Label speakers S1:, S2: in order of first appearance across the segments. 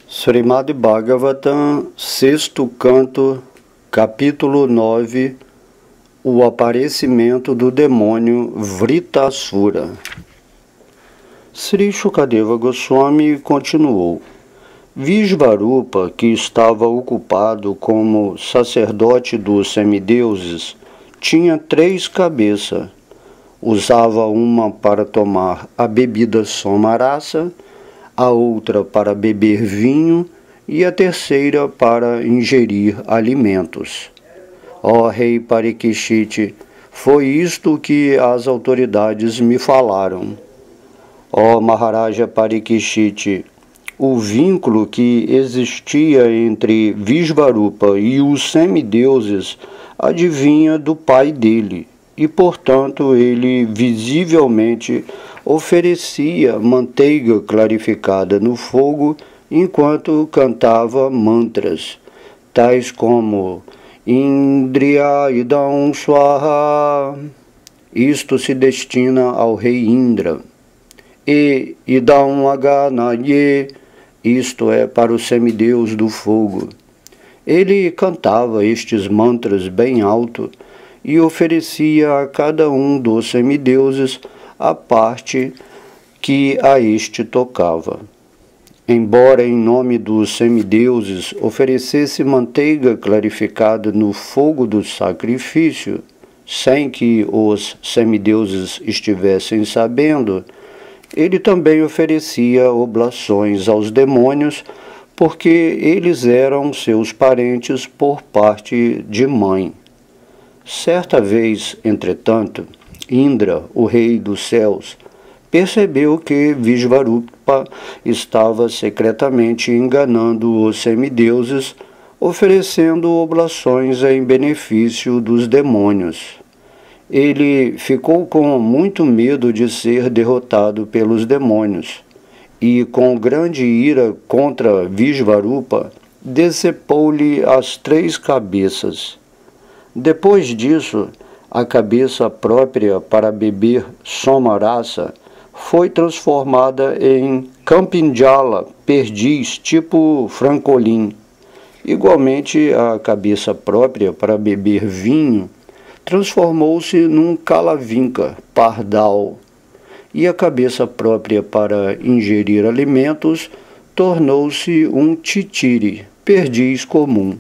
S1: Srimad Bhagavatam, sexto canto, capítulo 9, o aparecimento do demônio Vritasura. Sri Shukadeva Goswami continuou. Vishvarupa, que estava ocupado como sacerdote dos semideuses, tinha 3 cabeças. Usava uma para tomar a bebida somarasa, a outra para beber vinho e a terceira para ingerir alimentos. Ó rei Parikshit, foi isto que as autoridades me falaram. Ó Maharaja Parikshit, o vínculo que existia entre Vishvarupa e os semideuses advinha do pai dele, e portanto ele visivelmente oferecia manteiga clarificada no fogo enquanto cantava mantras, tais como Indriya Idam Swaha, isto se destina ao rei Indra, e Idam Aganaye, isto é para o semideus do fogo. Ele cantava estes mantras bem alto e oferecia a cada um dos semideuses a parte que a este tocava. Embora em nome dos semideuses oferecesse manteiga clarificada no fogo do sacrifício, sem que os semideuses estivessem sabendo, ele também oferecia oblações aos demônios, porque eles eram seus parentes por parte de mãe. Certa vez, entretanto, Indra, o rei dos céus, percebeu que Vishvarupa estava secretamente enganando os semideuses, oferecendo oblações em benefício dos demônios. Ele ficou com muito medo de ser derrotado pelos demônios, e com grande ira contra Vishvarupa, decepou-lhe as 3 cabeças. Depois disso, a cabeça própria para beber somarasa foi transformada em Kampinjala, perdiz, tipo francolim. Igualmente, a cabeça própria para beber vinho transformou-se num Kalavinka, pardal, e a cabeça própria para ingerir alimentos tornou-se um titiri, perdiz comum.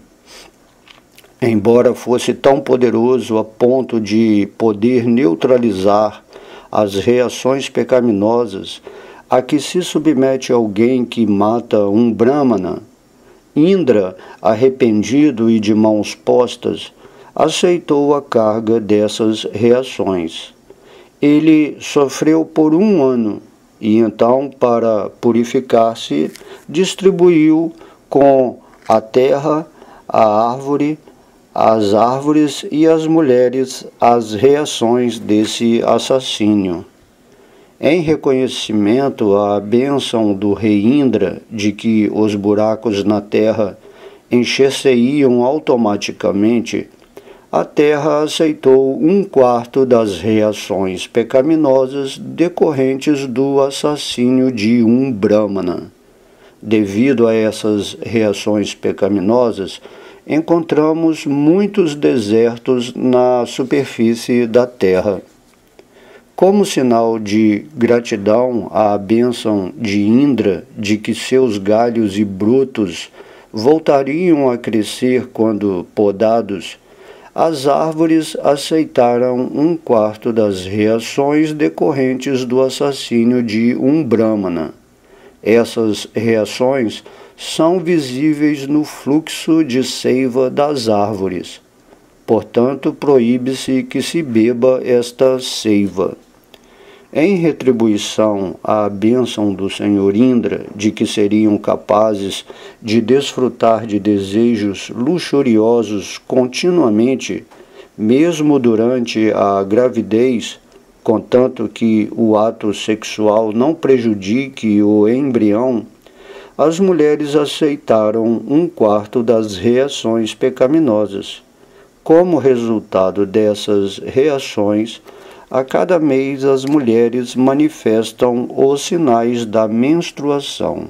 S1: Embora fosse tão poderoso a ponto de poder neutralizar as reações pecaminosas a que se submete alguém que mata um Brahmana, Indra, arrependido e de mãos postas, aceitou a carga dessas reações. Ele sofreu por 1 ano e então, para purificar-se, distribuiu com a terra, a árvore, as árvores e as mulheres as reações desse assassínio. Em reconhecimento à bênção do rei Indra de que os buracos na terra encher-se-iam automaticamente, a terra aceitou 1/4 das reações pecaminosas decorrentes do assassínio de um Brahmana. Devido a essas reações pecaminosas, encontramos muitos desertos na superfície da terra. Como sinal de gratidão à bênção de Indra de que seus galhos e brotos voltariam a crescer quando podados, as árvores aceitaram 1/4 das reações decorrentes do assassínio de um Brahmana. Essas reações são visíveis no fluxo de seiva das árvores. Portanto, proíbe-se que se beba esta seiva. Em retribuição à bênção do Senhor Indra, de que seriam capazes de desfrutar de desejos luxuriosos continuamente, mesmo durante a gravidez, contanto que o ato sexual não prejudique o embrião, as mulheres aceitaram 1/4 das reações pecaminosas. Como resultado dessas reações, a cada mês as mulheres manifestam os sinais da menstruação.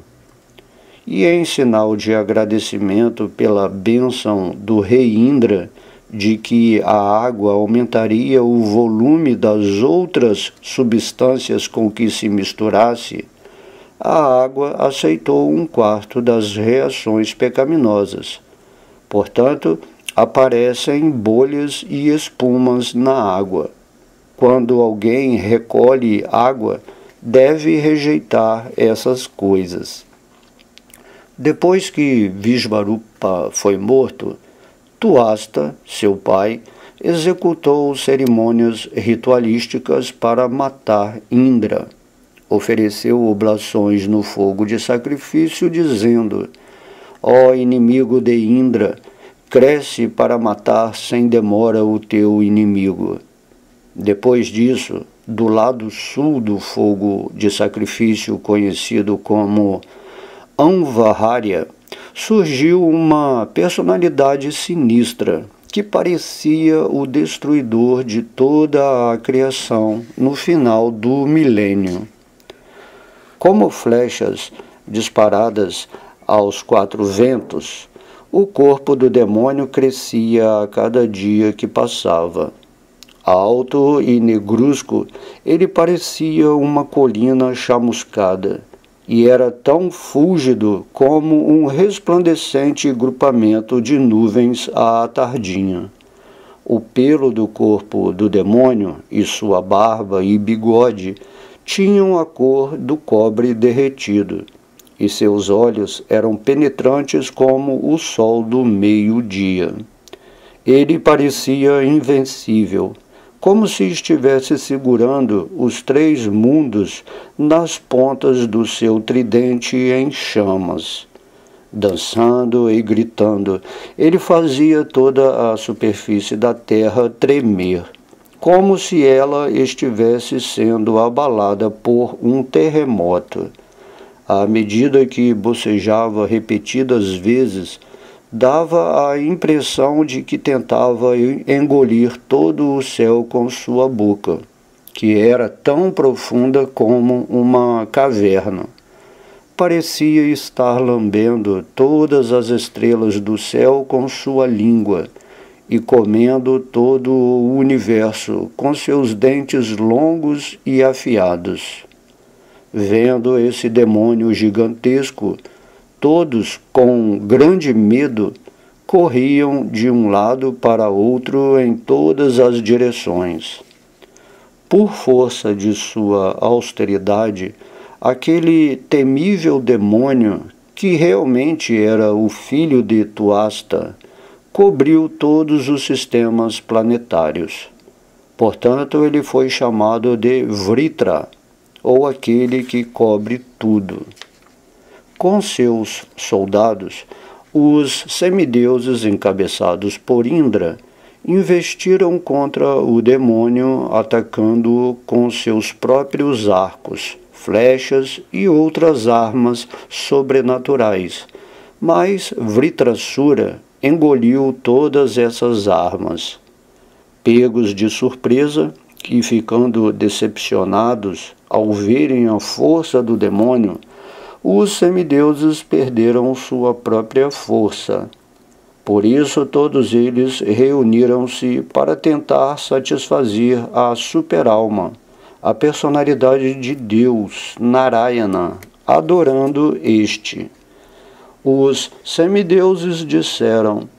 S1: e em sinal de agradecimento pela bênção do rei Indra, de que a água aumentaria o volume das outras substâncias com que se misturasse, a água aceitou um quarto das reações pecaminosas. Portanto, aparecem bolhas e espumas na água. Quando alguém recolhe água, deve rejeitar essas coisas. Depois que Vishvarupa foi morto, Tuasta, seu pai, executou cerimônias ritualísticas para matar Indra. Ofereceu oblações no fogo de sacrifício, dizendo: ó inimigo de Indra, cresce para matar sem demora o teu inimigo. Depois disso, do lado sul do fogo de sacrifício conhecido como Anvaharya, surgiu uma personalidade sinistra que parecia o destruidor de toda a criação no final do milênio. Como flechas disparadas aos quatro ventos, o corpo do demônio crescia a cada dia que passava. Alto e negruzco, ele parecia uma colina chamuscada, e era tão fúlgido como um resplandecente grupamento de nuvens à tardinha. O pelo do corpo do demônio e sua barba e bigode tinham a cor do cobre derretido, e seus olhos eram penetrantes como o sol do meio-dia. Ele parecia invencível, como se estivesse segurando os três mundos nas pontas do seu tridente em chamas. Dançando e gritando, ele fazia toda a superfície da terra tremer, como se ela estivesse sendo abalada por um terremoto. À medida que bocejava repetidas vezes, dava a impressão de que tentava engolir todo o céu com sua boca, que era tão profunda como uma caverna. Parecia estar lambendo todas as estrelas do céu com sua língua e comendo todo o universo com seus dentes longos e afiados. Vendo esse demônio gigantesco, todos, com grande medo, corriam de um lado para outro em todas as direções. Por força de sua austeridade, aquele temível demônio, que realmente era o filho de Tuasta, cobriu todos os sistemas planetários. Portanto, ele foi chamado de Vritra, ou aquele que cobre tudo. Com seus soldados, os semideuses encabeçados por Indra investiram contra o demônio, atacando-o com seus próprios arcos, flechas e outras armas sobrenaturais. Mas Vritrasura engoliu todas essas armas. Pegos de surpresa e ficando decepcionados ao verem a força do demônio, os semideuses perderam sua própria força. Por isso, todos eles reuniram-se para tentar satisfazer a super-alma, a personalidade de Deus, Narayana, adorando este. Os semideuses disseram: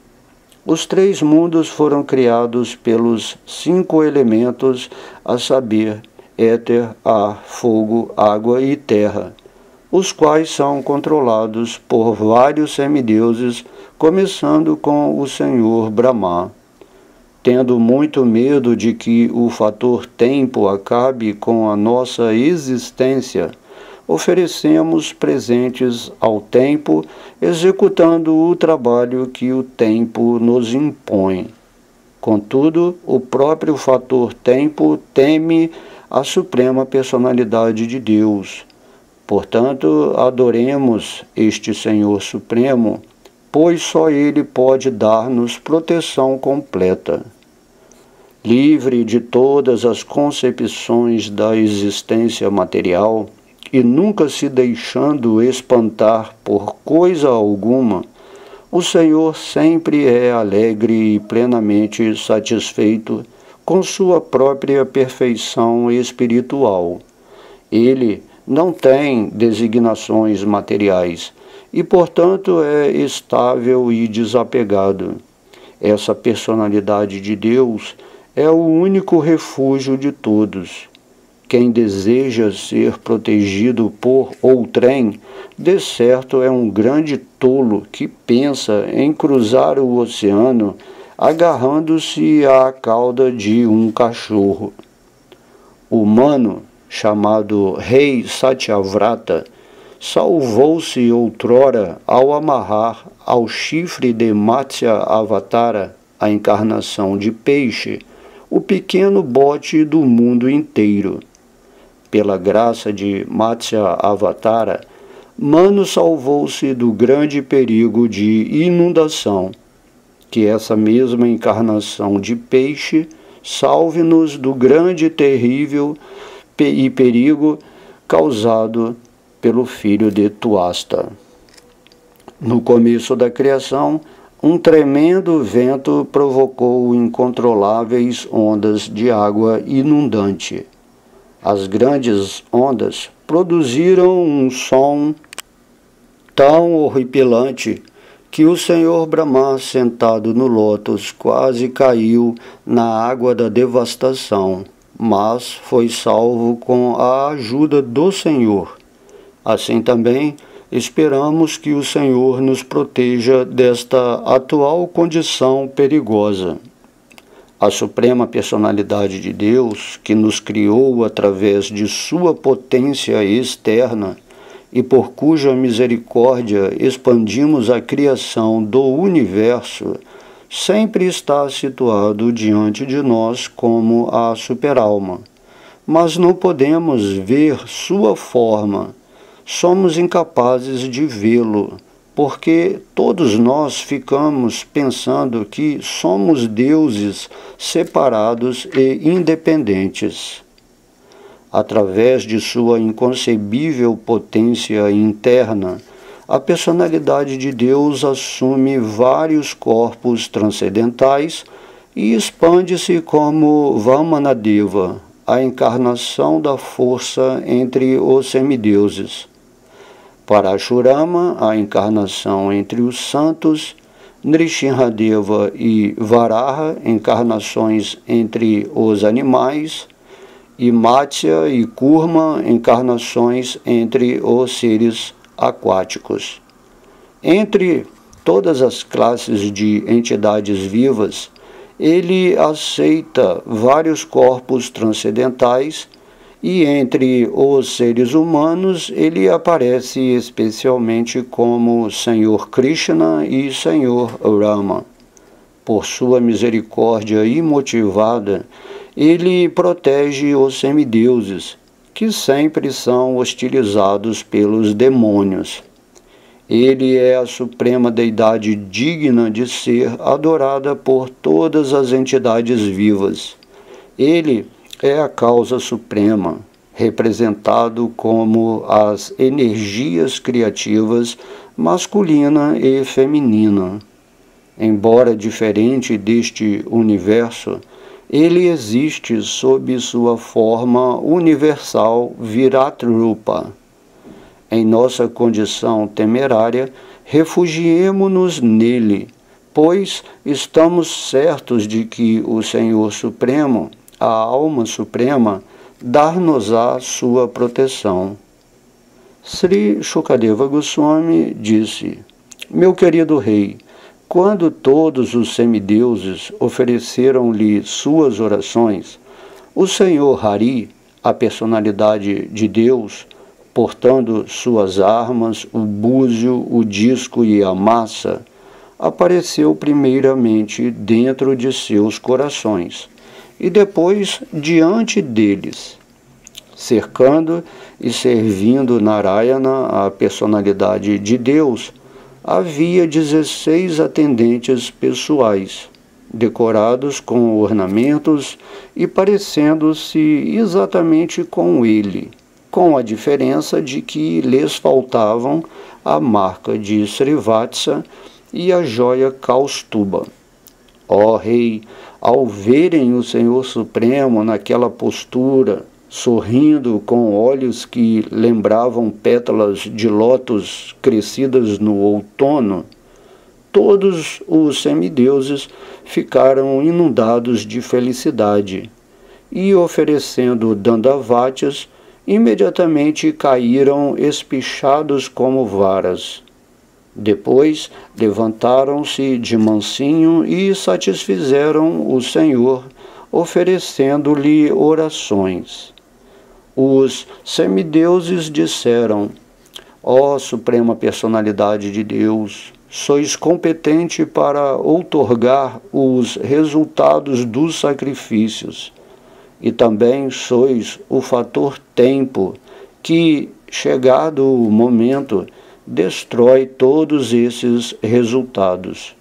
S1: os três mundos foram criados pelos 5 elementos, a saber, éter, ar, fogo, água e terra, os quais são controlados por vários semideuses, começando com o Senhor Brahma. Tendo muito medo de que o fator tempo acabe com a nossa existência, oferecemos presentes ao tempo, executando o trabalho que o tempo nos impõe. Contudo, o próprio fator tempo teme a suprema personalidade de Deus. Portanto, adoremos este Senhor Supremo, pois só Ele pode dar-nos proteção completa. Livre de todas as concepções da existência material, e nunca se deixando espantar por coisa alguma, o Senhor sempre é alegre e plenamente satisfeito com sua própria perfeição espiritual. Ele não tem designações materiais e, portanto, é estável e desapegado. Essa personalidade de Deus é o único refúgio de todos. Quem deseja ser protegido por outrem, de certo é um grande tolo que pensa em cruzar o oceano agarrando-se à cauda de um cachorro. O humano, chamado rei Satyavrata, salvou-se outrora ao amarrar ao chifre de Matsya Avatara, a encarnação de peixe, o pequeno bote do mundo inteiro. Pela graça de Matsya Avatara, Manu salvou-se do grande perigo de inundação. Que essa mesma encarnação de peixe salve-nos do grande, terrível e perigo causado pelo filho de Tuasta. No começo da criação, um tremendo vento provocou incontroláveis ondas de água inundante. As grandes ondas produziram um som tão horripilante que o senhor Brahma, sentado no lótus, quase caiu na água da devastação, mas foi salvo com a ajuda do Senhor. Assim também, esperamos que o Senhor nos proteja desta atual condição perigosa. A suprema personalidade de Deus, que nos criou através de sua potência externa e por cuja misericórdia expandimos a criação do universo, sempre está situado diante de nós como a superalma. Mas não podemos ver sua forma, somos incapazes de vê-lo, porque todos nós ficamos pensando que somos deuses separados e independentes. Através de sua inconcebível potência interna, a personalidade de Deus assume vários corpos transcendentais e expande-se como Vamanadeva, a encarnação da força entre os semideuses. Parashurama, a encarnação entre os santos, Nrsimhadeva e Varaha, encarnações entre os animais, e Matsya e Kurma, encarnações entre os seres aquáticos. Entre todas as classes de entidades vivas, ele aceita vários corpos transcendentais e entre os seres humanos ele aparece especialmente como Senhor Krishna e Senhor Rama. Por sua misericórdia imotivada, ele protege os semideuses, que sempre são hostilizados pelos demônios. Ele é a suprema deidade digna de ser adorada por todas as entidades vivas. Ele é a causa suprema, representado como as energias criativas masculina e feminina. Embora diferente deste universo, ele existe sob sua forma universal Virat Rupa. Em nossa condição temerária, refugiemo-nos nele, pois estamos certos de que o Senhor Supremo, a Alma Suprema, dar-nos-á sua proteção. Sri Shukadeva Goswami disse: Meu querido rei, quando todos os semideuses ofereceram-lhe suas orações, o Senhor Hari, a personalidade de Deus, portando suas armas, o búzio, o disco e a massa, apareceu primeiramente dentro de seus corações e depois diante deles, cercando e servindo Narayana, a personalidade de Deus. Havia 16 atendentes pessoais, decorados com ornamentos e parecendo-se exatamente com ele, com a diferença de que lhes faltavam a marca de Srivatsa e a joia Kaustuba. Ó Rei, ao verem o Senhor Supremo naquela postura, sorrindo com olhos que lembravam pétalas de lótus crescidas no outono, todos os semideuses ficaram inundados de felicidade e, oferecendo dandavatis, imediatamente caíram espichados como varas. Depois levantaram-se de mansinho e satisfizeram o Senhor, oferecendo-lhe orações. Os semideuses disseram: ó Suprema Personalidade de Deus, sois competente para outorgar os resultados dos sacrifícios, e também sois o fator tempo que, chegado o momento, destrói todos esses resultados.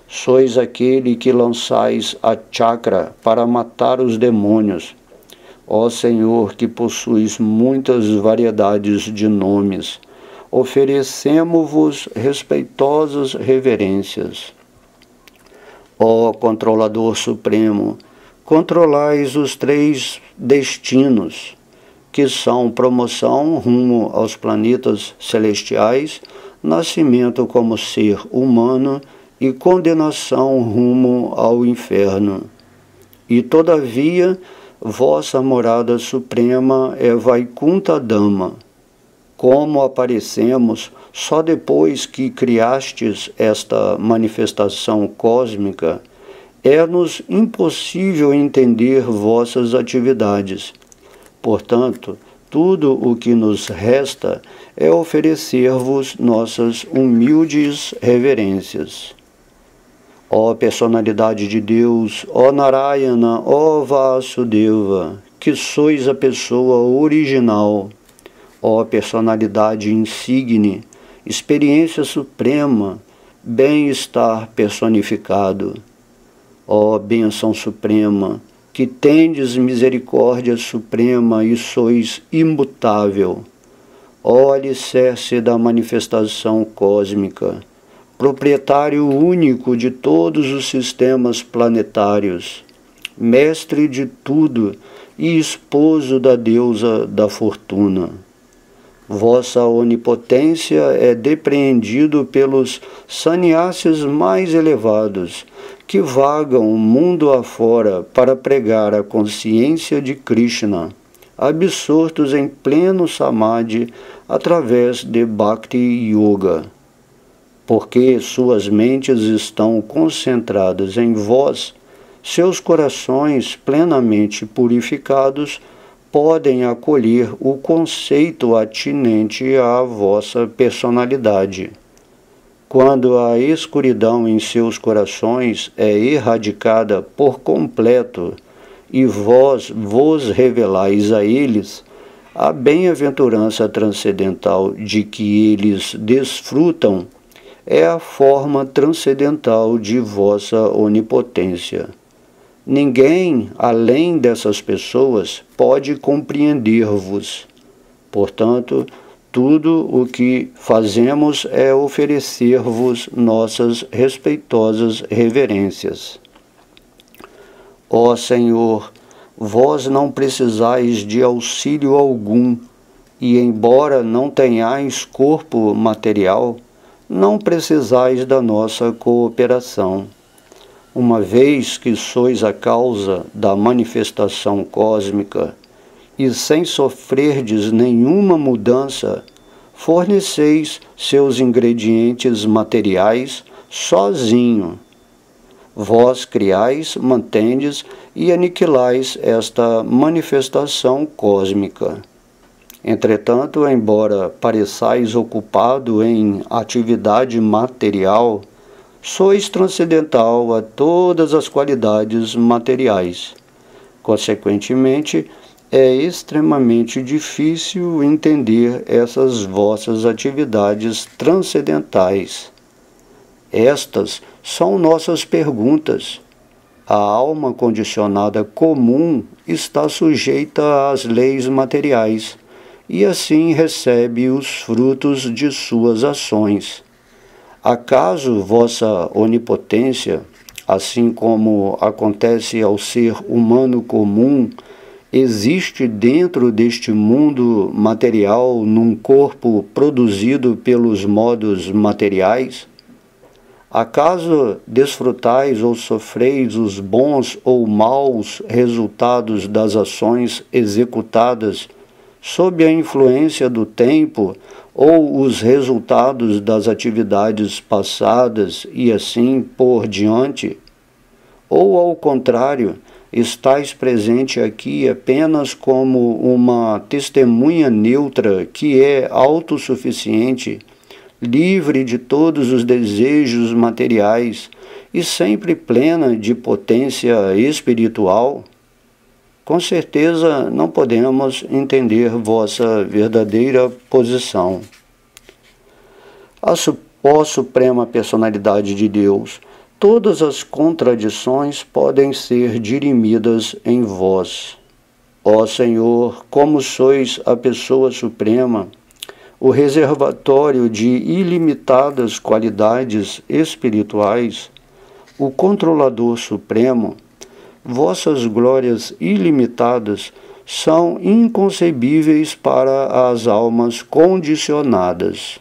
S1: Sois aquele que lançais a chakra para matar os demônios. Ó Senhor, que possuis muitas variedades de nomes, oferecemo-vos respeitosas reverências. Ó Controlador Supremo, controlais os 3 destinos, que são promoção rumo aos planetas celestiais, nascimento como ser humano e condenação rumo ao inferno. E todavia, vossa morada suprema é Vaikunta Dhama. Como aparecemos só depois que criastes esta manifestação cósmica, é-nos impossível entender vossas atividades. Portanto, tudo o que nos resta é oferecer-vos nossas humildes reverências. Ó Personalidade de Deus, ó Narayana, ó Vasudeva, que sois a pessoa original, ó Personalidade insigne, experiência suprema, bem-estar personificado, ó Bênção Suprema, que tendes misericórdia suprema e sois imutável, ó alicerce da manifestação cósmica, proprietário único de todos os sistemas planetários, mestre de tudo e esposo da deusa da fortuna. Vossa onipotência é depreendido pelos sannyasis mais elevados, que vagam o mundo afora para pregar a consciência de Krishna, absortos em pleno samadhi através de Bhakti Yoga. Porque suas mentes estão concentradas em vós, seus corações plenamente purificados podem acolher o conceito atinente à vossa personalidade. Quando a escuridão em seus corações é erradicada por completo e vós vos revelais a eles, a bem-aventurança transcendental de que eles desfrutam é a forma transcendental de vossa onipotência. Ninguém, além dessas pessoas, pode compreender-vos. Portanto, tudo o que fazemos é oferecer-vos nossas respeitosas reverências. Ó Senhor, vós não precisais de auxílio algum, e embora não tenhais corpo material, não precisais da nossa cooperação. Uma vez que sois a causa da manifestação cósmica, e sem sofrerdes nenhuma mudança, forneceis seus ingredientes materiais sozinho. Vós criais, mantendes e aniquilais esta manifestação cósmica. Entretanto, embora pareçais ocupado em atividade material, sois transcendental a todas as qualidades materiais. Consequentemente, é extremamente difícil entender essas vossas atividades transcendentais. Estas são nossas perguntas. A alma condicionada comum está sujeita às leis materiais e assim recebe os frutos de suas ações. Acaso vossa onipotência, assim como acontece ao ser humano comum, existe dentro deste mundo material num corpo produzido pelos modos materiais? Acaso desfrutais ou sofreis os bons ou maus resultados das ações executadas sob a influência do tempo ou os resultados das atividades passadas e assim por diante? Ou, ao contrário, estais presente aqui apenas como uma testemunha neutra que é autossuficiente, livre de todos os desejos materiais e sempre plena de potência espiritual? Com certeza não podemos entender vossa verdadeira posição. A Suprema Personalidade de Deus, todas as contradições podem ser dirimidas em vós. Ó Senhor, como sois a Pessoa Suprema, o reservatório de ilimitadas qualidades espirituais, o Controlador Supremo, vossas glórias ilimitadas são inconcebíveis para as almas condicionadas.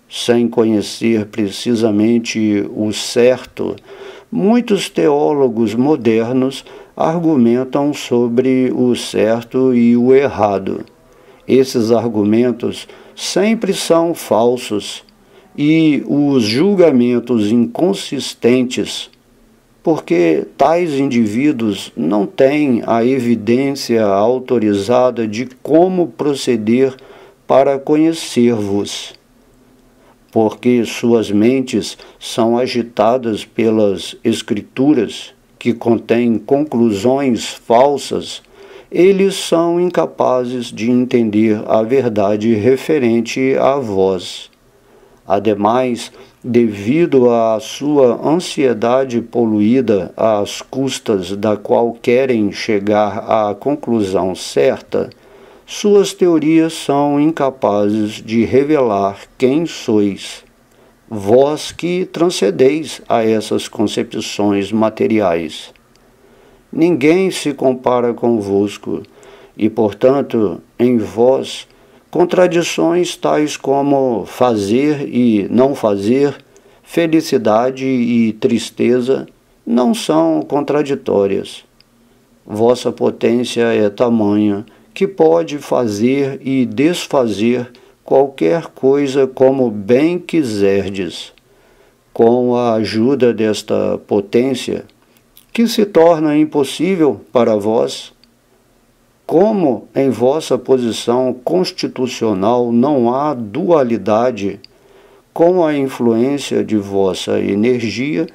S1: Sem conhecer precisamente o certo, muitos teólogos modernos argumentam sobre o certo e o errado. Esses argumentos sempre são falsos e os julgamentos inconsistentes, porque tais indivíduos não têm a evidência autorizada de como proceder para conhecer-vos. Porque suas mentes são agitadas pelas Escrituras, que contêm conclusões falsas, eles são incapazes de entender a verdade referente a vós. Ademais, devido à sua ansiedade poluída às custas da qual querem chegar à conclusão certa, suas teorias são incapazes de revelar quem sois, vós que transcendeis a essas concepções materiais. Ninguém se compara convosco, e, portanto, em vós, contradições tais como fazer e não fazer, felicidade e tristeza, não são contraditórias. Vossa potência é tamanha que pode fazer e desfazer qualquer coisa como bem quiserdes. Com a ajuda desta potência, que se torna impossível para vós, como em vossa posição constitucional não há dualidade, com a influência de vossa energia,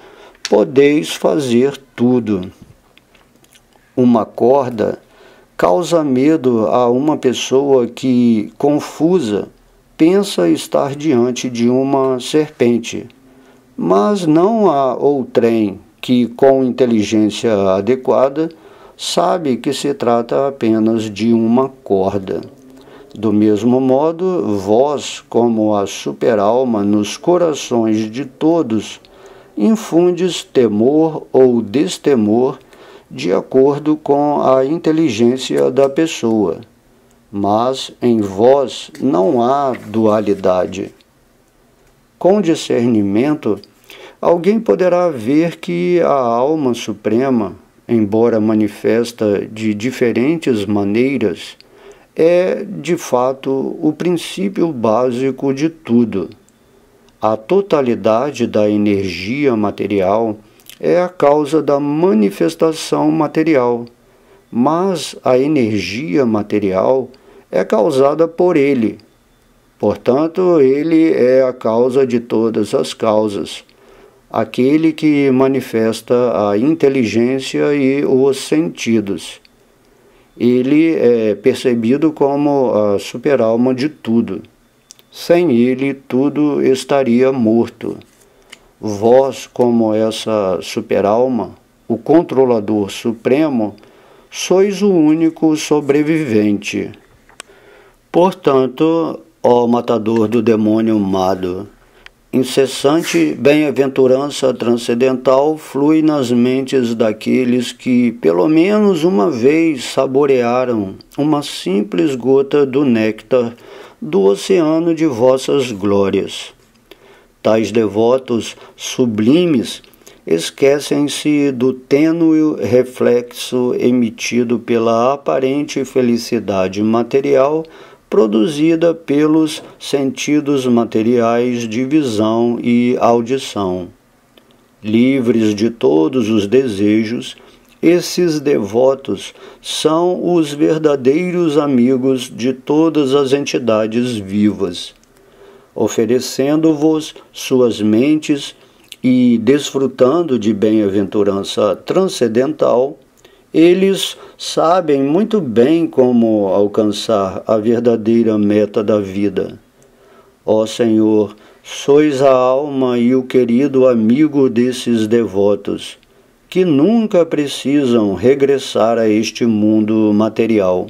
S1: podeis fazer tudo. Uma corda causa medo a uma pessoa que, confusa, pensa estar diante de uma serpente, mas não a outrem que, com inteligência adequada, sabe que se trata apenas de uma corda. Do mesmo modo, vós, como a superalma nos corações de todos, infundes temor ou destemor de acordo com a inteligência da pessoa. Mas em vós não há dualidade. Com discernimento, alguém poderá ver que a alma suprema, embora manifesta de diferentes maneiras, é, de fato, o princípio básico de tudo. A totalidade da energia material é a causa da manifestação material, mas a energia material é causada por ele. Portanto, ele é a causa de todas as causas, aquele que manifesta a inteligência e os sentidos. Ele é percebido como a superalma de tudo. Sem ele, tudo estaria morto. Vós, como essa superalma, o controlador supremo, sois o único sobrevivente. Portanto, ó matador do demônio mado, incessante bem-aventurança transcendental flui nas mentes daqueles que, pelo menos uma vez, saborearam uma simples gota do néctar do oceano de vossas glórias. Tais devotos sublimes esquecem-se do tênue reflexo emitido pela aparente felicidade material produzida pelos sentidos materiais de visão e audição. Livres de todos os desejos, esses devotos são os verdadeiros amigos de todas as entidades vivas, oferecendo-vos suas mentes e desfrutando de bem-aventurança transcendental. Eles sabem muito bem como alcançar a verdadeira meta da vida. Ó Senhor, sois a alma e o querido amigo desses devotos, que nunca precisam regressar a este mundo material.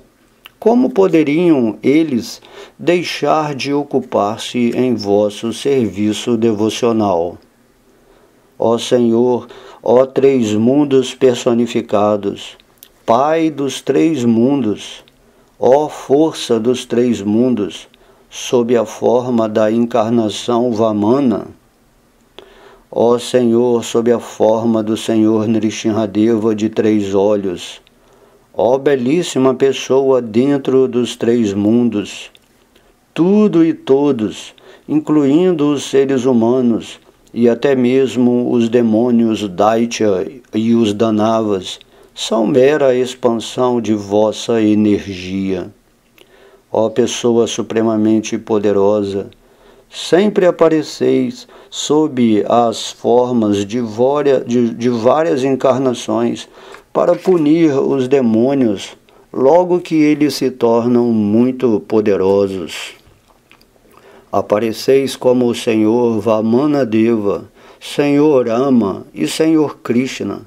S1: Como poderiam eles deixar de ocupar-se em vosso serviço devocional? Ó Senhor, ó três mundos personificados, Pai dos três mundos, ó força dos três mundos, sob a forma da encarnação Vamana, ó Senhor, sob a forma do Senhor Nrsimhadeva de três olhos, ó belíssima pessoa dentro dos três mundos, tudo e todos, incluindo os seres humanos, e até mesmo os demônios Daitya e os Danavas, são mera expansão de vossa energia. Ó pessoa supremamente poderosa, sempre apareceis sob as formas de várias encarnações para punir os demônios, logo que eles se tornam muito poderosos. Apareceis como o Senhor Vamanadeva, Senhor Ama e Senhor Krishna.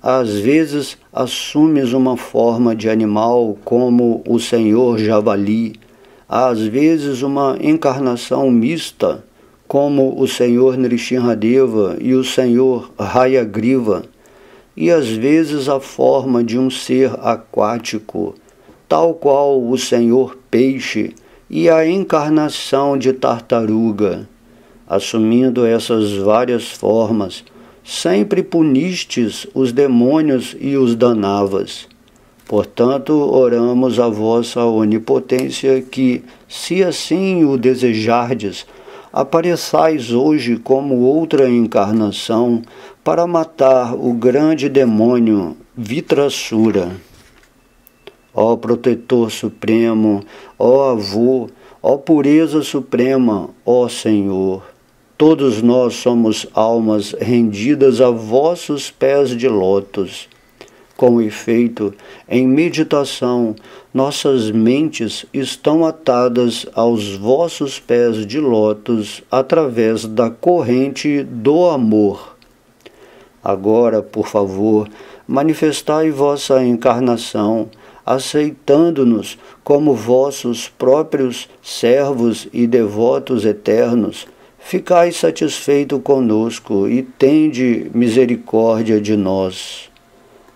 S1: Às vezes assumes uma forma de animal como o Senhor Javali, às vezes uma encarnação mista como o Senhor Nrsimhadeva e o Senhor Hayagriva, e às vezes a forma de um ser aquático, tal qual o Senhor Peixe e a encarnação de tartaruga. Assumindo essas várias formas, sempre punistes os demônios e os Danavas. Portanto, oramos a vossa onipotência que, se assim o desejardes, apareçais hoje como outra encarnação para matar o grande demônio Vitrasura. Ó protetor supremo, ó avô, ó pureza suprema, ó Senhor, todos nós somos almas rendidas a vossos pés de lótus. Com efeito, em meditação, nossas mentes estão atadas aos vossos pés de lótus através da corrente do amor. Agora, por favor, manifestai vossa encarnação, aceitando-nos como vossos próprios servos e devotos eternos. Ficai satisfeito conosco e tende misericórdia de nós.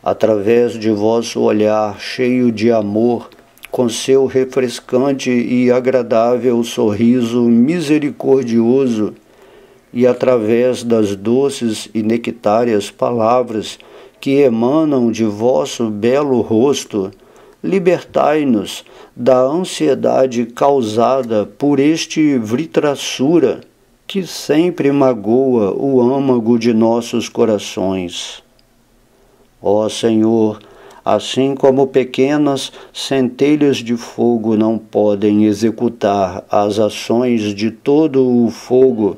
S1: Através de vosso olhar cheio de amor, com seu refrescante e agradável sorriso misericordioso, e através das doces e nectárias palavras que emanam de vosso belo rosto, libertai-nos da ansiedade causada por este Vritrasura, que sempre magoa o âmago de nossos corações. Ó Senhor, assim como pequenas centelhas de fogo não podem executar as ações de todo o fogo,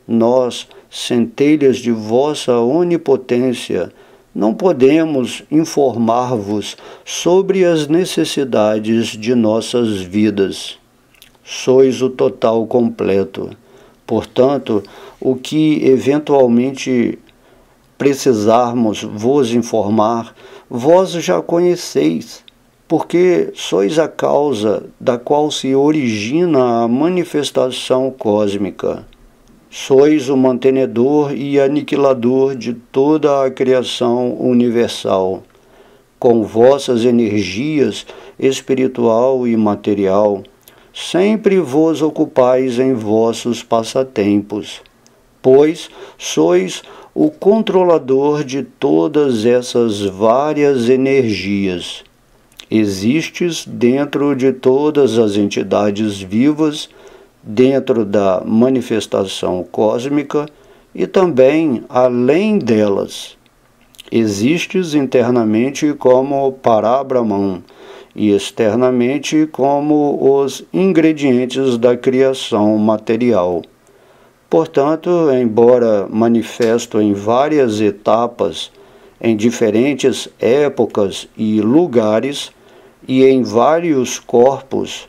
S1: nós, centelhas de vossa onipotência, não podemos informar-vos sobre as necessidades de nossas vidas. Sois o total completo. Portanto, o que eventualmente precisarmos vos informar, vós já conheceis. porque sois a causa da qual se origina a manifestação cósmica. Sois o mantenedor e aniquilador de toda a criação universal. Com vossas energias espiritual e material, sempre vos ocupais em vossos passatempos, pois sois o controlador de todas essas várias energias. Existes dentro de todas as entidades vivas, dentro da manifestação cósmica e também além delas. Existes internamente como Parabrahman e externamente como os ingredientes da criação material. Portanto, embora manifesto em várias etapas, em diferentes épocas e lugares e em vários corpos,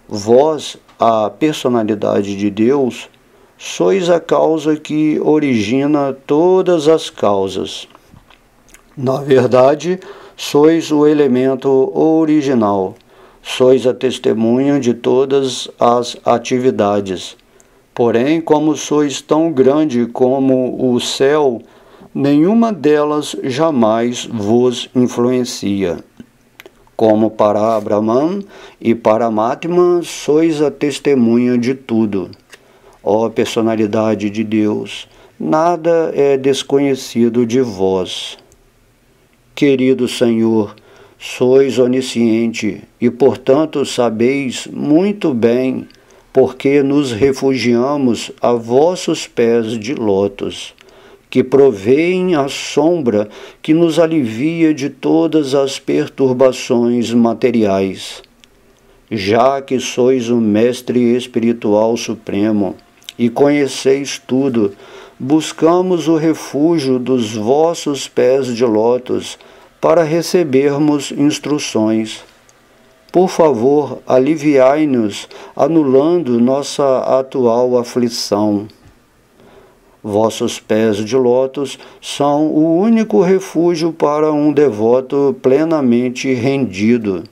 S1: vós, a personalidade de Deus, sois a causa que origina todas as causas. Na verdade, sois o elemento original, sois a testemunha de todas as atividades. Porém, como sois tão grande como o céu, nenhuma delas jamais vos influencia. Como Parabrahman e Paramatma, sois a testemunha de tudo. Ó personalidade de Deus, nada é desconhecido de vós. Querido Senhor, sois onisciente e, portanto, sabeis muito bem porque nos refugiamos a vossos pés de lótus, que provêem a sombra que nos alivia de todas as perturbações materiais. Já que sois o Mestre Espiritual Supremo e conheceis tudo, buscamos o refúgio dos vossos pés de lótus para recebermos instruções. Por favor, aliviai-nos, anulando nossa atual aflição. Vossos pés de lótus são o único refúgio para um devoto plenamente rendido,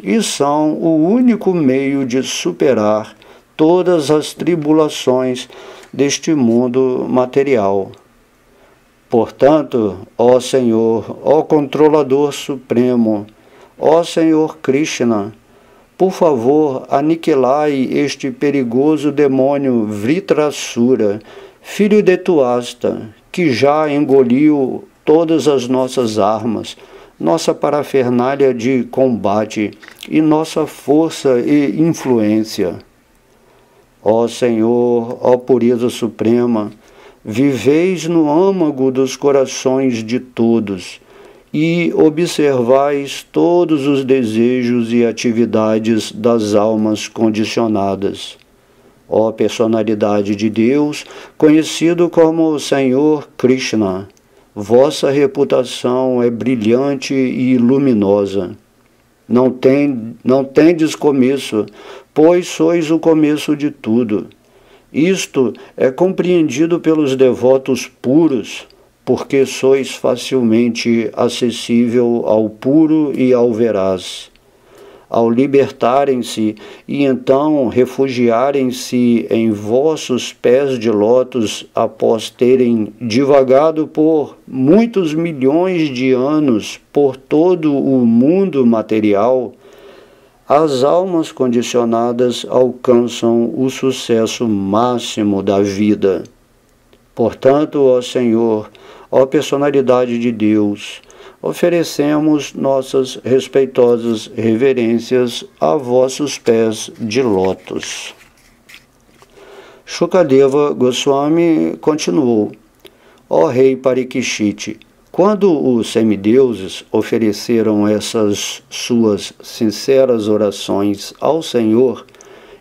S1: e são o único meio de superar todas as tribulações deste mundo material. Portanto, ó Senhor, ó Controlador Supremo, ó Senhor Krishna, por favor, aniquilai este perigoso demônio Vritrasura, filho de Tuasta, que já engoliu todas as nossas armas, nossa parafernália de combate e nossa força e influência. Ó Senhor, ó Pureza Suprema, viveis no âmago dos corações de todos e observais todos os desejos e atividades das almas condicionadas. Ó personalidade de Deus, conhecido como Senhor Krishna, vossa reputação é brilhante e luminosa. Não tendes começo, pois sois o começo de tudo. Isto é compreendido pelos devotos puros, porque sois facilmente acessível ao puro e ao veraz. Ao libertarem-se e então refugiarem-se em vossos pés de lótus após terem divagado por muitos milhões de anos por todo o mundo material, as almas condicionadas alcançam o sucesso máximo da vida. Portanto, ó Senhor, ó personalidade de Deus, oferecemos nossas respeitosas reverências a vossos pés de lótus. Shukadeva Goswami continuou: ó rei Parikshit, quando os semideuses ofereceram essas suas sinceras orações ao Senhor,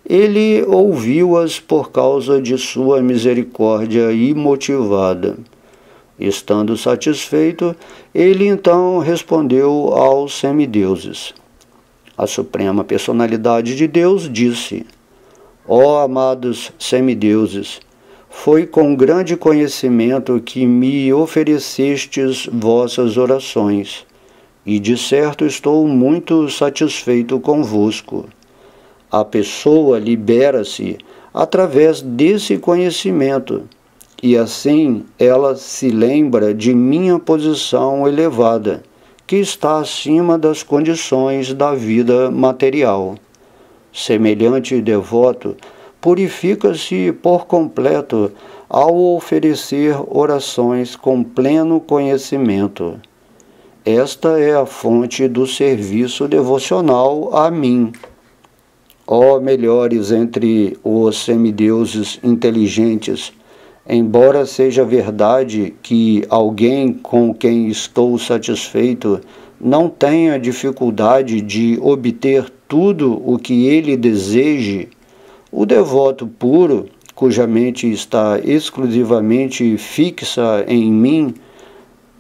S1: ele ouviu-as por causa de sua misericórdia imotivada. Estando satisfeito, ele então respondeu aos semideuses. A Suprema Personalidade de Deus disse: ó amados semideuses, foi com grande conhecimento que me oferecestes vossas orações. e de certo estou muito satisfeito convosco. A pessoa libera-se através desse conhecimento, e assim ela se lembra de minha posição elevada, que está acima das condições da vida material. Semelhante devoto purifica-se por completo ao oferecer orações com pleno conhecimento. Esta é a fonte do serviço devocional a mim. Ó melhores entre os semideuses inteligentes, embora seja verdade que alguém com quem estou satisfeito não tenha dificuldade de obter tudo o que ele deseje, o devoto puro, cuja mente está exclusivamente fixa em mim,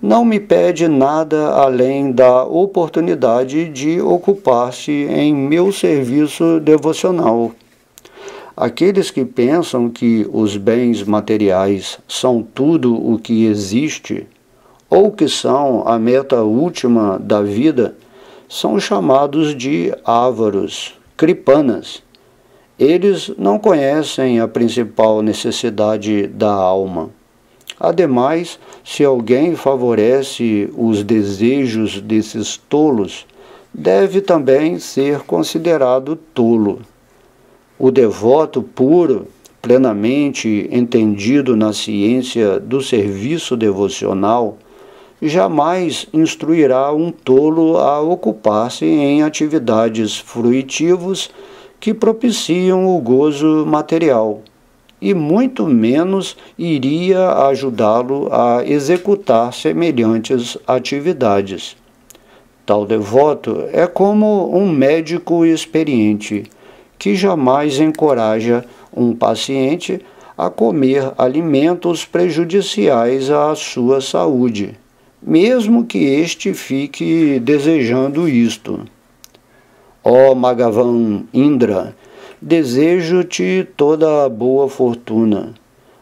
S1: não me pede nada além da oportunidade de ocupar-se em meu serviço devocional. Aqueles que pensam que os bens materiais são tudo o que existe, ou que são a meta última da vida, são chamados de ávaros, kripanas. Eles não conhecem a principal necessidade da alma. Ademais, se alguém favorece os desejos desses tolos, deve também ser considerado tolo. O devoto puro, plenamente entendido na ciência do serviço devocional, jamais instruirá um tolo a ocupar-se em atividades fruitivas que propiciam o gozo material, e muito menos iria ajudá-lo a executar semelhantes atividades. Tal devoto é como um médico experiente, que jamais encoraja um paciente a comer alimentos prejudiciais à sua saúde, mesmo que este fique desejando isto. Ó Magavan Indra, desejo-te toda a boa fortuna.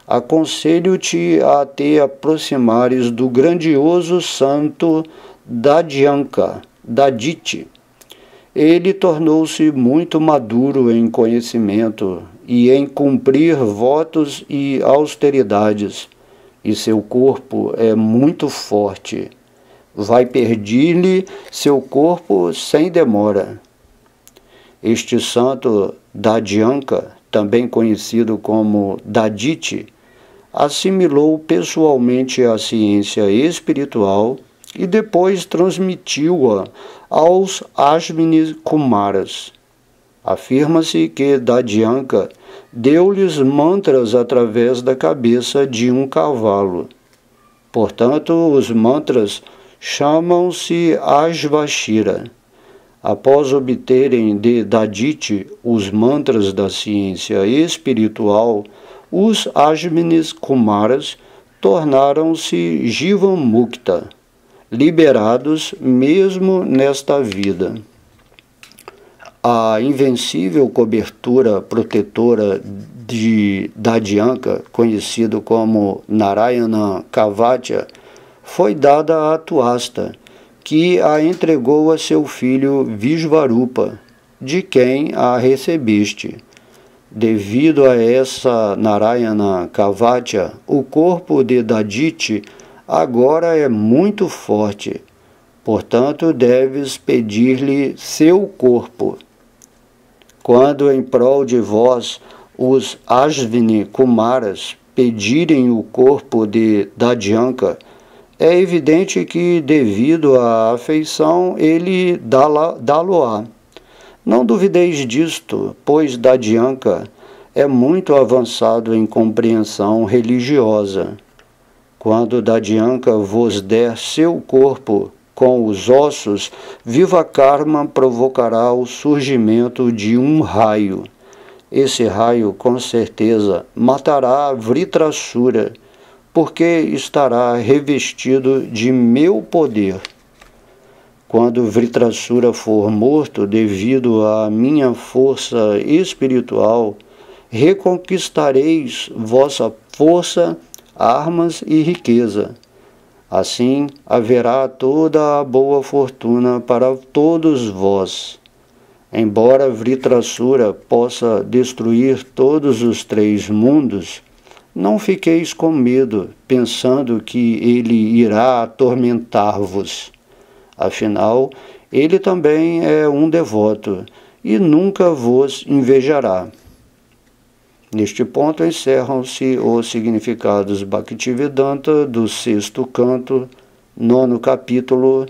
S1: Aconselho-te a te aproximares do grandioso santo Dadyanka, Daditi. Ele tornou-se muito maduro em conhecimento e em cumprir votos e austeridades, e seu corpo é muito forte. Vai pedir-lhe seu corpo sem demora. Este santo Dadyanka, também conhecido como Daditi, assimilou pessoalmente a ciência espiritual e depois transmitiu-a aos Ashwini Kumaras. Afirma-se que Dadyanka deu-lhes mantras através da cabeça de um cavalo. Portanto, os mantras chamam-se Ashvashira. Após obterem de Daditi os mantras da ciência espiritual, os Ashwini Kumaras tornaram-se Jivan Mukta, liberados mesmo nesta vida. A invencível cobertura protetora de Dadyanka, conhecido como Narayana Kavatya, foi dada a Tuasta, que a entregou a seu filho Vishvarupa, de quem a recebeste. Devido a essa Narayana Kavatya, o corpo de Daditi agora é muito forte, portanto deves pedir-lhe seu corpo. Quando em prol de vós os Ashwini Kumaras pedirem o corpo de Dadyanka, é evidente que, devido à afeição, ele dá-lo-á. Não duvideis disto, pois Dadyanka é muito avançado em compreensão religiosa. Quando Dadyanka vos der seu corpo com os ossos, Vivakarma provocará o surgimento de um raio. Esse raio, com certeza, matará Vritrasura, porque estará revestido de meu poder. Quando Vritrasura for morto devido à minha força espiritual, reconquistareis vossa força, armas e riqueza. Assim haverá toda a boa fortuna para todos vós. Embora Vritrasura possa destruir todos os 3 mundos, não fiqueis com medo, pensando que ele irá atormentar-vos. Afinal, ele também é um devoto e nunca vos invejará. Neste ponto encerram-se os significados Bhaktivedanta do 6º canto, 9º capítulo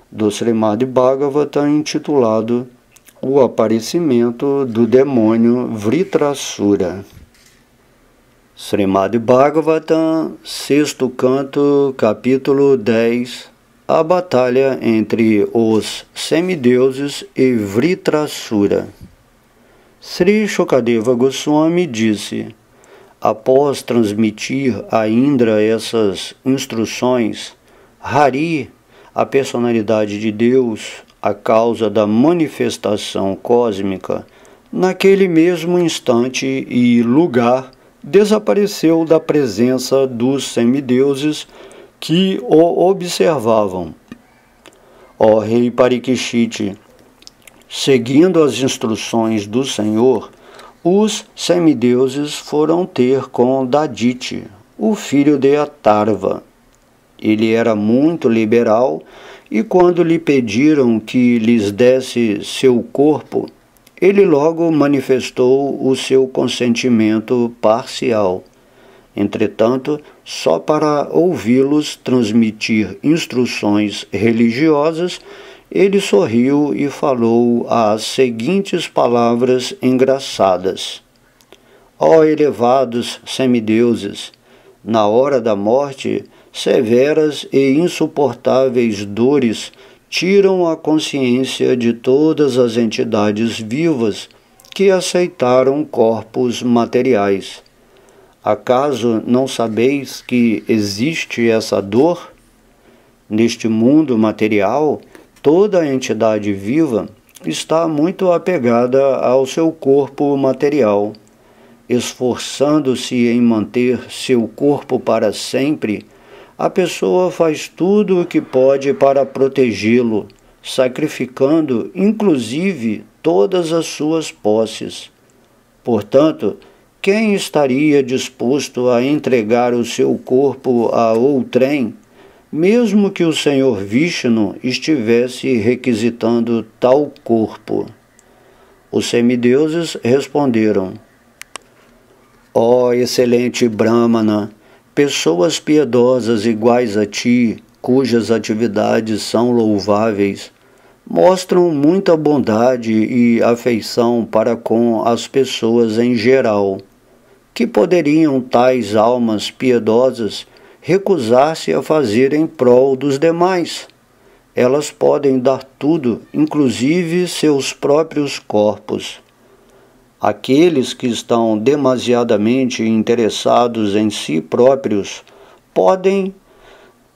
S1: do Srimad Bhagavatam, intitulado O Aparecimento do Demônio Vritrasura. Srimad Bhagavatam, 6º canto, capítulo 10, a batalha entre os semideuses e Vritrasura. Sri Shukadeva Goswami disse: após transmitir a Indra essas instruções, Hari, a personalidade de Deus, a causa da manifestação cósmica, naquele mesmo instante e lugar, desapareceu da presença dos semideuses que o observavam. Ó rei Parikshit, seguindo as instruções do Senhor, os semideuses foram ter com Daditi, o filho de Atarva. Ele era muito liberal e quando lhe pediram que lhes desse seu corpo, ele logo manifestou o seu consentimento parcial. Entretanto, só para ouvi-los transmitir instruções religiosas, ele sorriu e falou as seguintes palavras engraçadas: ó elevados semideuses, na hora da morte, severas e insuportáveis dores tiram a consciência de todas as entidades vivas que aceitaram corpos materiais. Acaso não sabeis que existe essa dor? Neste mundo material, toda entidade viva está muito apegada ao seu corpo material. Esforçando-se em manter seu corpo para sempre, a pessoa faz tudo o que pode para protegê-lo, sacrificando inclusive todas as suas posses. Portanto, quem estaria disposto a entregar o seu corpo a outrem, mesmo que o Senhor Vishnu estivesse requisitando tal corpo? Os semideuses responderam: ó excelente Brahmana, pessoas piedosas iguais a ti, cujas atividades são louváveis, mostram muita bondade e afeição para com as pessoas em geral. Que poderiam tais almas piedosas recusar-se a fazer em prol dos demais? Elas podem dar tudo, inclusive seus próprios corpos. Aqueles que estão demasiadamente interessados em si próprios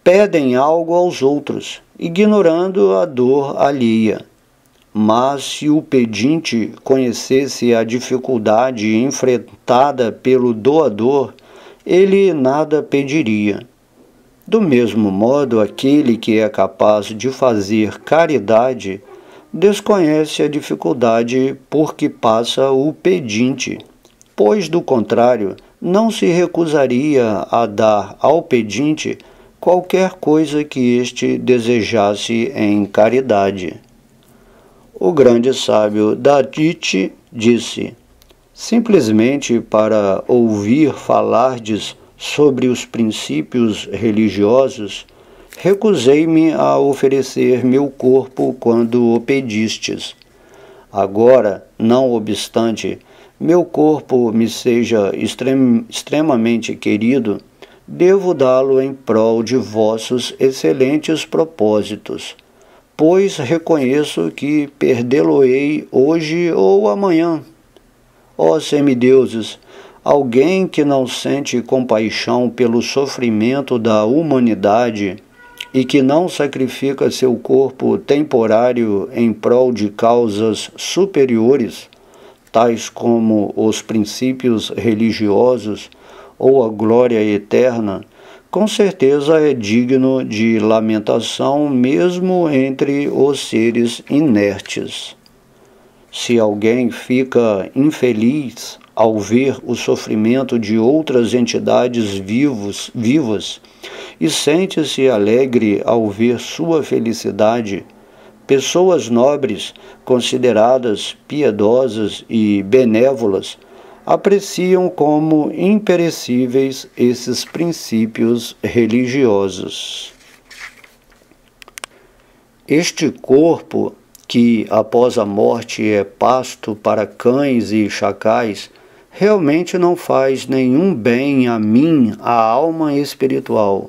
S1: pedem algo aos outros, ignorando a dor alheia. Mas se o pedinte conhecesse a dificuldade enfrentada pelo doador, ele nada pediria. Do mesmo modo, aquele que é capaz de fazer caridade desconhece a dificuldade por que passa o pedinte, pois, do contrário, não se recusaria a dar ao pedinte qualquer coisa que este desejasse em caridade. O grande sábio Daditi disse: simplesmente para ouvir falardes sobre os princípios religiosos, recusei-me a oferecer meu corpo quando o pedistes. Agora, não obstante, meu corpo me seja extremamente querido, devo dá-lo em prol de vossos excelentes propósitos, pois reconheço que perdê-lo-ei hoje ou amanhã. Ó semideuses, alguém que não sente compaixão pelo sofrimento da humanidade e que não sacrifica seu corpo temporário em prol de causas superiores, tais como os princípios religiosos ou a glória eterna, com certeza é digno de lamentação mesmo entre os seres inertes. Se alguém fica infeliz ao ver o sofrimento de outras entidades vivas e sente-se alegre ao ver sua felicidade, pessoas nobres, consideradas piedosas e benévolas, apreciam como imperecíveis esses princípios religiosos. Este corpo, que após a morte é pasto para cães e chacais, realmente não faz nenhum bem a mim, a alma espiritual.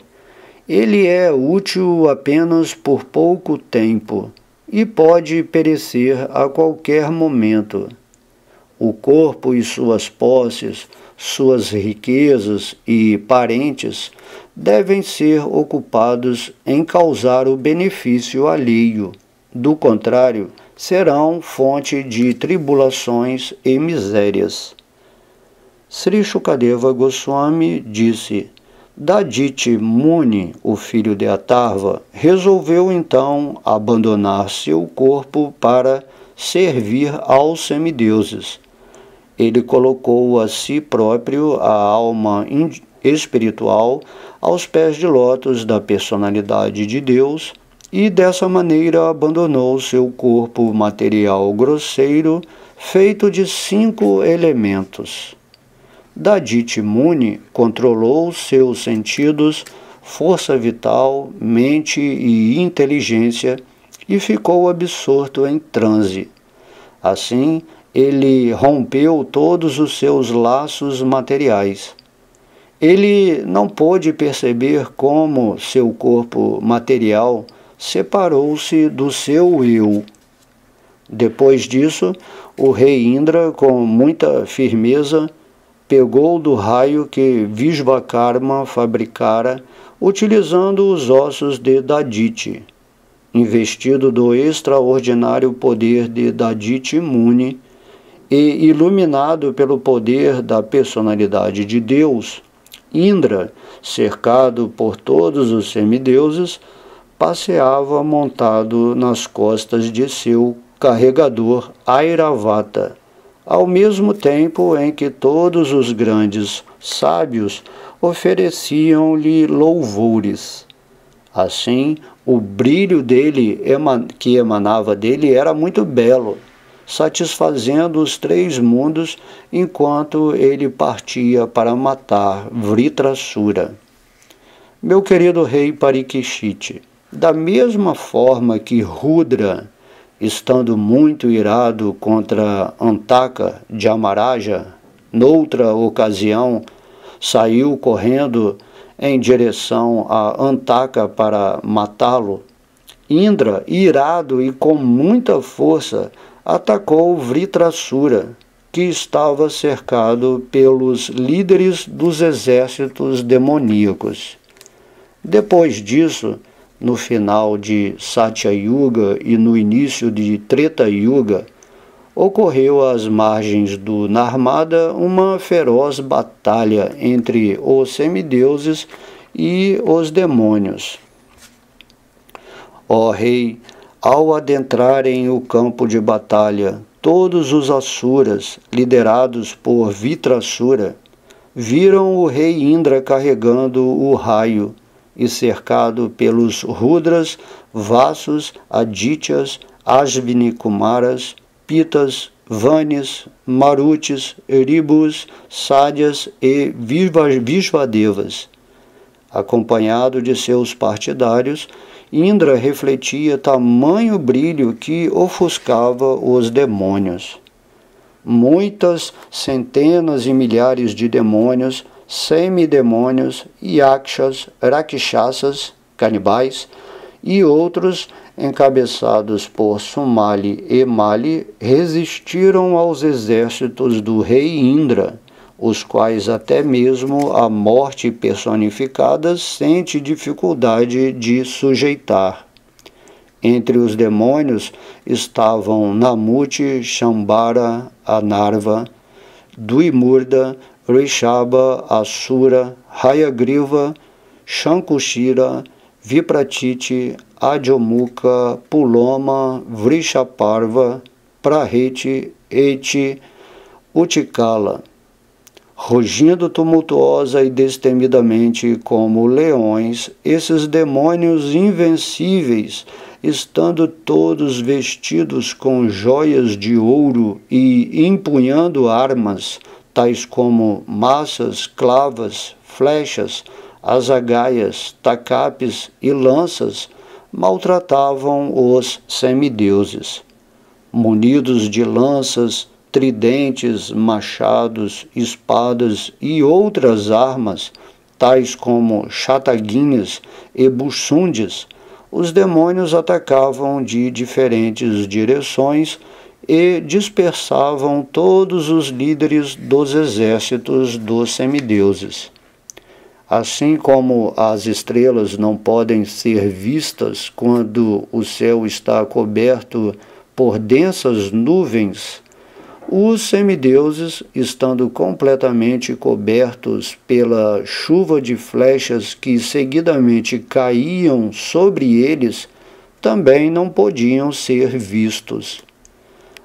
S1: Ele é útil apenas por pouco tempo e pode perecer a qualquer momento. O corpo e suas posses, suas riquezas e parentes devem ser ocupados em causar o benefício alheio. Do contrário, serão fonte de tribulações e misérias. Sri Shukadeva Goswami disse: Daditi Muni, o filho de Atharva, resolveu então abandonar seu corpo para servir aos semideuses. Ele colocou a si próprio a alma espiritual aos pés de lótus da personalidade de Deus e dessa maneira abandonou seu corpo material grosseiro feito de 5 elementos. Daditi Muni controlou seus sentidos, força vital, mente e inteligência e ficou absorto em transe. Assim, ele rompeu todos os seus laços materiais. Ele não pôde perceber como seu corpo material separou-se do seu eu. Depois disso, o rei Indra, com muita firmeza, pegou do raio que Vishvakarma fabricara, utilizando os ossos de Daditi. Investido do extraordinário poder de Daditi Muni e iluminado pelo poder da personalidade de Deus, Indra, cercado por todos os semideuses, passeava montado nas costas de seu carregador Airavata, ao mesmo tempo em que todos os grandes sábios ofereciam-lhe louvores. Assim, o brilho dele, que emanava dele, era muito belo, satisfazendo os 3 mundos enquanto ele partia para matar Vritrasura. Meu querido rei Parikshit, da mesma forma que Rudra, estando muito irado contra Antaka de Amaraja, noutra ocasião, saiu correndo em direção a Antaka para matá-lo, Indra, irado e com muita força, atacou Vritrasura, que estava cercado pelos líderes dos exércitos demoníacos. Depois disso, no final de Satya Yuga e no início de Treta Yuga, ocorreu às margens do Narmada uma feroz batalha entre os semideuses e os demônios. Ó rei, ao adentrarem o campo de batalha, todos os Asuras, liderados por Vritrasura, viram o rei Indra carregando o raio e cercado pelos Rudras, Vasus, Adityas, Ashvini Kumaras, Pitas, Vanis, Marutis, Ribus, Sádias e Vishvadevas. Acompanhado de seus partidários, Indra refletia tamanho brilho que ofuscava os demônios. Muitas centenas e milhares de demônios, semidemônios, yakshas, rakshasas, canibais e outros, encabeçados por Sumali e Mali, resistiram aos exércitos do rei Indra, os quais até mesmo a morte personificada sente dificuldade de sujeitar. Entre os demônios estavam Namuti, Shambhara, Anarva, Duimurda, Rishaba, Asura, Hayagriva, Shankushira, Vipratiti, Adyomuka, Puloma, Vrishaparva, Praheti, Eti, Utikala, rugindo tumultuosa e destemidamente como leões, esses demônios invencíveis, estando todos vestidos com joias de ouro e empunhando armas, tais como maças, clavas, flechas, azagaias, tacapes e lanças, maltratavam os semideuses. Munidos de lanças, tridentes, machados, espadas e outras armas, tais como chataguinhas e buçundes, os demônios atacavam de diferentes direções e dispersavam todos os líderes dos exércitos dos semideuses. Assim como as estrelas não podem ser vistas quando o céu está coberto por densas nuvens, os semideuses, estando completamente cobertos pela chuva de flechas que seguidamente caíam sobre eles, também não podiam ser vistos.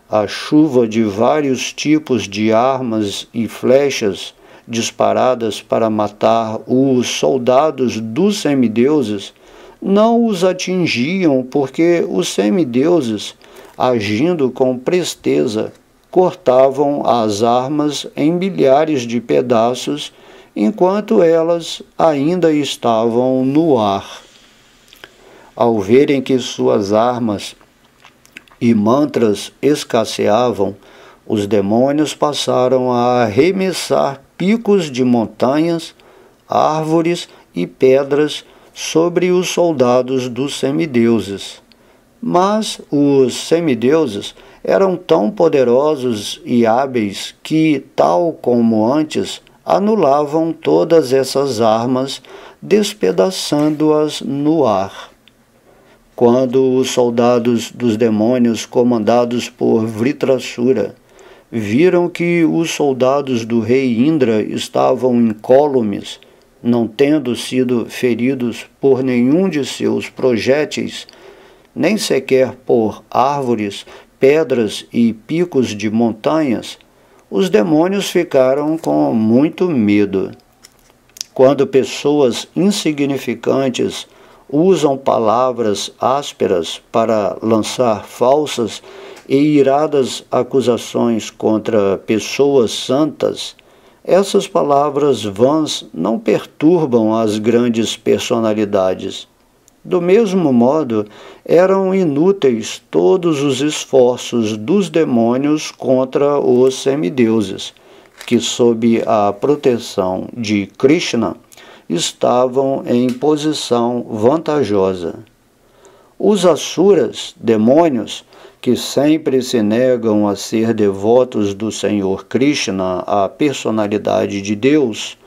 S1: A chuva de vários tipos de armas e flechas disparadas para matar os soldados dos semideuses não os atingiam, porque os semideuses, agindo com presteza, cortavam as armas em milhares de pedaços, enquanto elas ainda estavam no ar. Ao verem que suas armas e mantras escasseavam, os demônios passaram a arremessar picos de montanhas, árvores e pedras sobre os soldados dos semideuses. Mas os semideuses eram tão poderosos e hábeis que, tal como antes, anulavam todas essas armas, despedaçando-as no ar. Quando os soldados dos demônios, comandados por Vritrasura, viram que os soldados do rei Indra estavam incólumes, não tendo sido feridos por nenhum de seus projéteis, nem sequer por árvores, pedras e picos de montanhas, os demônios ficaram com muito medo. Quando pessoas insignificantes usam palavras ásperas para lançar falsas e iradas acusações contra pessoas santas, essas palavras vãs não perturbam as grandes personalidades. Do mesmo modo, eram inúteis todos os esforços dos demônios contra os semideuses, que, sob a proteção de Krishna, estavam em posição vantajosa. Os asuras, demônios, que sempre se negam a ser devotos do Senhor Krishna, a personalidade de Deus,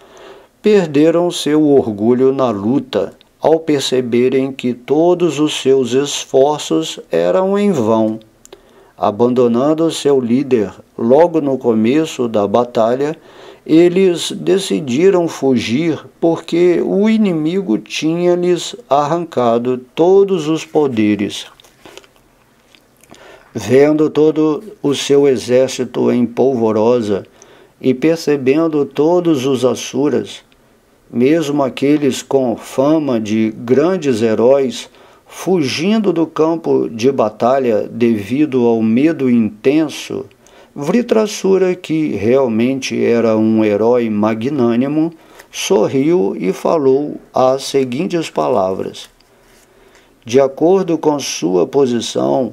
S1: perderam seu orgulho na luta, ao perceberem que todos os seus esforços eram em vão. Abandonando seu líder logo no começo da batalha, eles decidiram fugir porque o inimigo tinha-lhes arrancado todos os poderes. Vendo todo o seu exército em polvorosa e percebendo todos os asuras, mesmo aqueles com fama de grandes heróis, fugindo do campo de batalha devido ao medo intenso, Vritrasura, que realmente era um herói magnânimo, sorriu e falou as seguintes palavras: de acordo com sua posição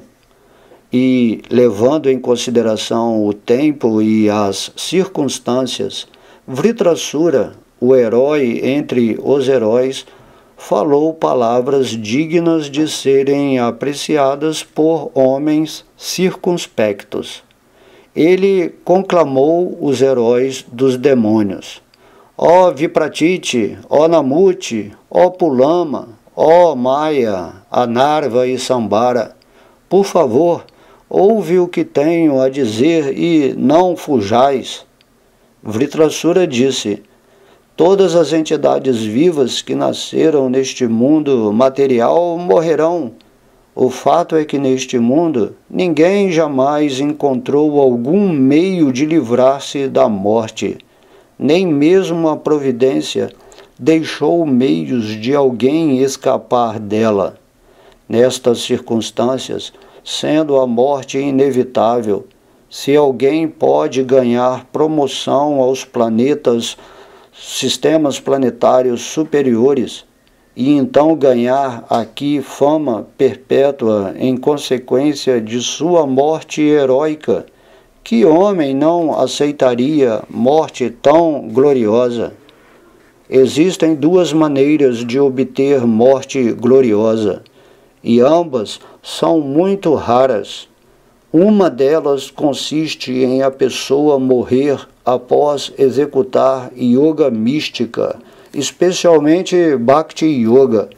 S1: e levando em consideração o tempo e as circunstâncias, Vritrasura, o herói entre os heróis, falou palavras dignas de serem apreciadas por homens circunspectos. Ele conclamou os heróis dos demônios: ó Vipratiti, ó Namuti, ó Pulama, ó Maya, Anarva e Sambara, por favor, ouve o que tenho a dizer e não fujais. Vritrasura disse: Todas as entidades vivas que nasceram neste mundo material morrerão. O fato é que neste mundo ninguém jamais encontrou algum meio de livrar-se da morte, nem mesmo a providência deixou meios de alguém escapar dela. Nestas circunstâncias, sendo a morte inevitável, se alguém pode ganhar promoção aos sistemas planetários superiores, e então ganhar aqui fama perpétua em consequência de sua morte heróica, que homem não aceitaria morte tão gloriosa? Existem duas maneiras de obter morte gloriosa, e ambas são muito raras. Uma delas consiste em a pessoa morrer após executar yoga mística, especialmente Bhakti Yoga,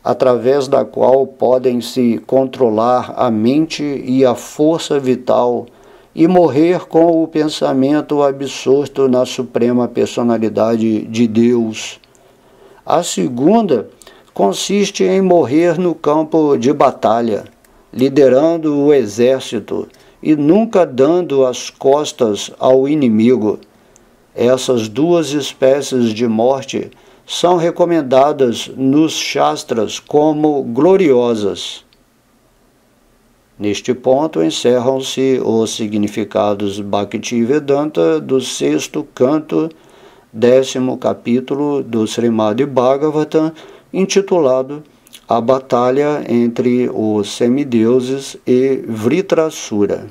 S1: através da qual podem se controlar a mente e a força vital e morrer com o pensamento absorto na suprema personalidade de Deus. A segunda consiste em morrer no campo de batalha, liderando o exército e nunca dando as costas ao inimigo. Essas duas espécies de morte são recomendadas nos Shastras como gloriosas. Neste ponto encerram-se os significados Bhaktivedanta do 6º canto, 10º capítulo do Srimad Bhagavatam, intitulado A Batalha entre os Semideuses e Vritrasura.